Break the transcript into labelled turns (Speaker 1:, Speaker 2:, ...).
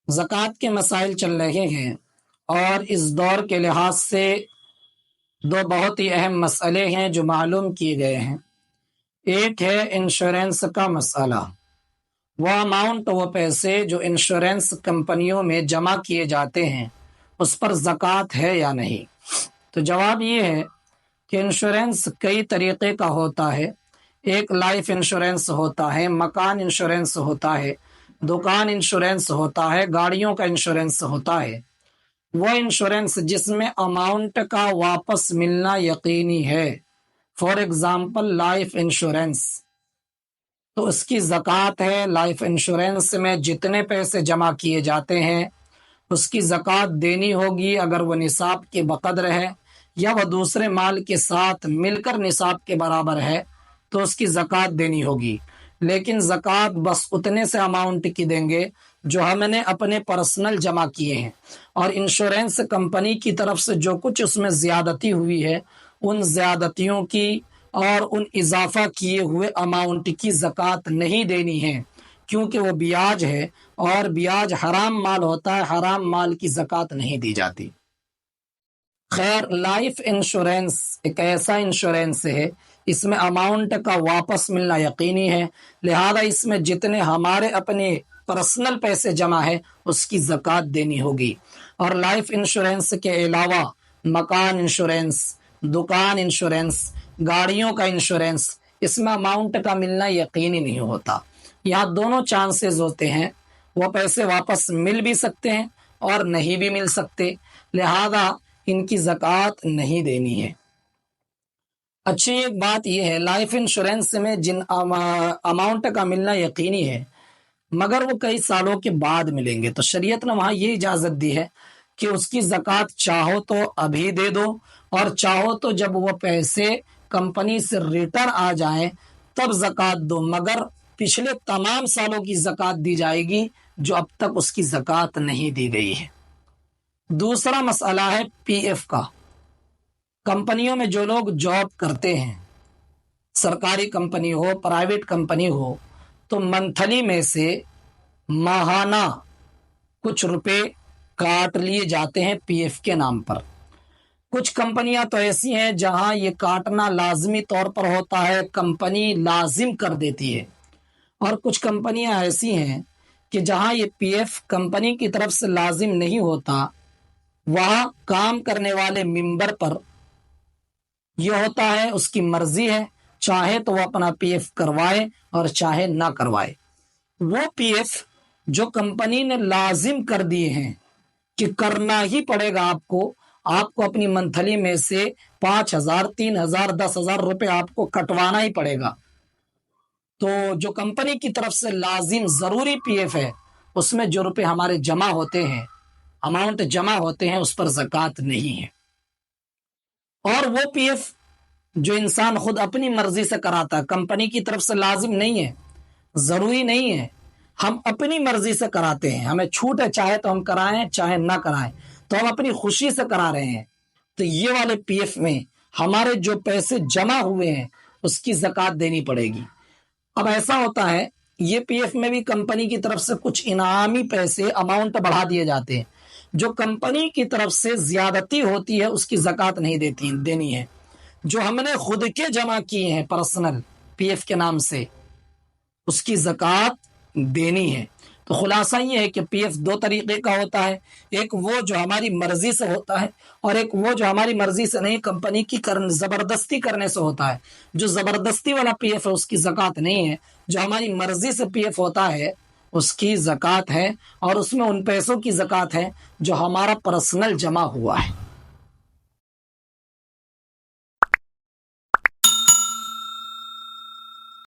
Speaker 1: زکوٰۃ کے مسائل چل رہے ہیں اور اس دور کے لحاظ سے دو بہت ہی اہم مسئلے ہیں جو معلوم کیے گئے ہیں۔ ایک ہے انشورنس کا مسئلہ، وہ اماؤنٹ، وہ پیسے جو انشورنس کمپنیوں میں جمع کیے جاتے ہیں اس پر زکوٰۃ ہے یا نہیں۔ تو جواب یہ ہے کہ انشورنس کئی طریقے کا ہوتا ہے۔ ایک لائف انشورنس ہوتا ہے، مکان انشورنس ہوتا ہے، دکان انشورنس ہوتا ہے، گاڑیوں کا انشورنس ہوتا ہے۔ وہ انشورنس جس میں اماؤنٹ کا واپس ملنا یقینی ہے، فار ایگزامپل لائف انشورنس، تو اس کی زکوٰۃ ہے۔ لائف انشورنس میں جتنے پیسے جمع کیے جاتے ہیں اس کی زکوٰۃ دینی ہوگی، اگر وہ نصاب کے بقدر ہے یا وہ دوسرے مال کے ساتھ مل کر نصاب کے برابر ہے تو اس کی زکوٰۃ دینی ہوگی۔ لیکن زکوٰۃ بس اتنے سے اماؤنٹ کی دیں گے جو ہم نے اپنے پرسنل جمع کیے ہیں، اور انشورنس کمپنی کی طرف سے جو کچھ اس میں زیادتی ہوئی ہے ان زیادتیوں کی اور ان اضافہ کیے ہوئے اماؤنٹ کی زکوٰۃ نہیں دینی ہے، کیونکہ وہ بیاج ہے اور بیاج حرام مال ہوتا ہے، حرام مال کی زکوٰۃ نہیں دی جاتی۔ خیر، لائف انشورنس ایک ایسا انشورنس ہے، اس میں اماؤنٹ کا واپس ملنا یقینی ہے، لہذا اس میں جتنے ہمارے اپنے پرسنل پیسے جمع ہے اس کی زکوٰۃ دینی ہوگی۔ اور لائف انشورنس کے علاوہ مکان انشورنس، دکان انشورنس، گاڑیوں کا انشورنس، اس میں اماؤنٹ کا ملنا یقینی نہیں ہوتا۔ یہاں دونوں چانسز ہوتے ہیں، وہ پیسے واپس مل بھی سکتے ہیں اور نہیں بھی مل سکتے، لہذا ان کی زکوٰۃ نہیں دینی ہے۔ اچھی ایک بات یہ ہے، لائف انشورنس میں جن اماؤنٹ کا ملنا یقینی ہے مگر وہ کئی سالوں کے بعد ملیں گے، تو شریعت نے وہاں یہ اجازت دی ہے کہ اس کی زکوٰۃ چاہو تو ابھی دے دو، اور چاہو تو جب وہ پیسے کمپنی سے ریٹرن آ جائیں تب زکوٰۃ دو، مگر پچھلے تمام سالوں کی زکوٰۃ دی جائے گی جو اب تک اس کی زکوٰۃ نہیں دی گئی ہے۔ دوسرا مسئلہ ہے پی ایف کا۔ کمپنیوں میں جو لوگ جاب کرتے ہیں، سرکاری کمپنی ہو، پرائیویٹ کمپنی ہو، تو منتھلی میں سے ماہانہ کچھ روپے کاٹ لیے جاتے ہیں پی ایف کے نام پر۔ کچھ کمپنیاں تو ایسی ہیں جہاں یہ کاٹنا لازمی طور پر ہوتا ہے، کمپنی لازم کر دیتی ہے، اور کچھ کمپنیاں ایسی ہیں کہ جہاں یہ پی ایف کمپنی کی طرف سے لازم نہیں ہوتا، وہاں کام کرنے والے ممبر پر یہ ہوتا ہے، اس کی مرضی ہے، چاہے تو وہ اپنا پی ایف کروائے اور چاہے نہ کروائے۔ وہ پی ایف جو کمپنی نے لازم کر دیے ہیں کہ کرنا ہی پڑے گا آپ کو اپنی منتھلی میں سے 5,000 3,000 10,000 روپے آپ کو کٹوانا ہی پڑے گا، تو جو کمپنی کی طرف سے لازم ضروری پی ایف ہے اس میں جو روپے ہمارے جمع ہوتے ہیں، اماؤنٹ جمع ہوتے ہیں، اس پر زکوٰۃ نہیں ہے۔ اور وہ پی ایف جو انسان خود اپنی مرضی سے کراتا ہے، کمپنی کی طرف سے لازم نہیں ہے، ضروری نہیں ہے، ہم اپنی مرضی سے کراتے ہیں، ہمیں چھوٹ ہے، چاہے تو ہم کرائیں چاہے نہ کرائیں، تو ہم اپنی خوشی سے کرا رہے ہیں، تو یہ والے پی ایف میں ہمارے جو پیسے جمع ہوئے ہیں اس کی زکوٰۃ دینی پڑے گی۔ اب ایسا ہوتا ہے، یہ پی ایف میں بھی کمپنی کی طرف سے کچھ انعامی پیسے اماؤنٹ بڑھا دیے جاتے ہیں، جو کمپنی کی طرف سے زیادتی ہوتی ہے اس کی زکوٰۃ نہیں دینی ہے۔ جو ہم نے خود کے جمع کیے ہیں پرسنل پی ایف کے نام سے، اس کی زکوٰۃ دینی ہے۔ تو خلاصہ یہ ہے کہ پی ایف دو طریقے کا ہوتا ہے، ایک وہ جو ہماری مرضی سے ہوتا ہے، اور ایک وہ جو ہماری مرضی سے نہیں، کمپنی کی زبردستی کرنے سے ہوتا ہے۔ جو زبردستی والا پی ایف ہے اس کی زکوٰۃ نہیں ہے، جو ہماری مرضی سے پی ایف ہوتا ہے اس کی زکوٰۃ ہے، اور اس میں ان پیسوں کی زکوٰۃ ہے جو ہمارا پرسنل جمع ہوا ہے۔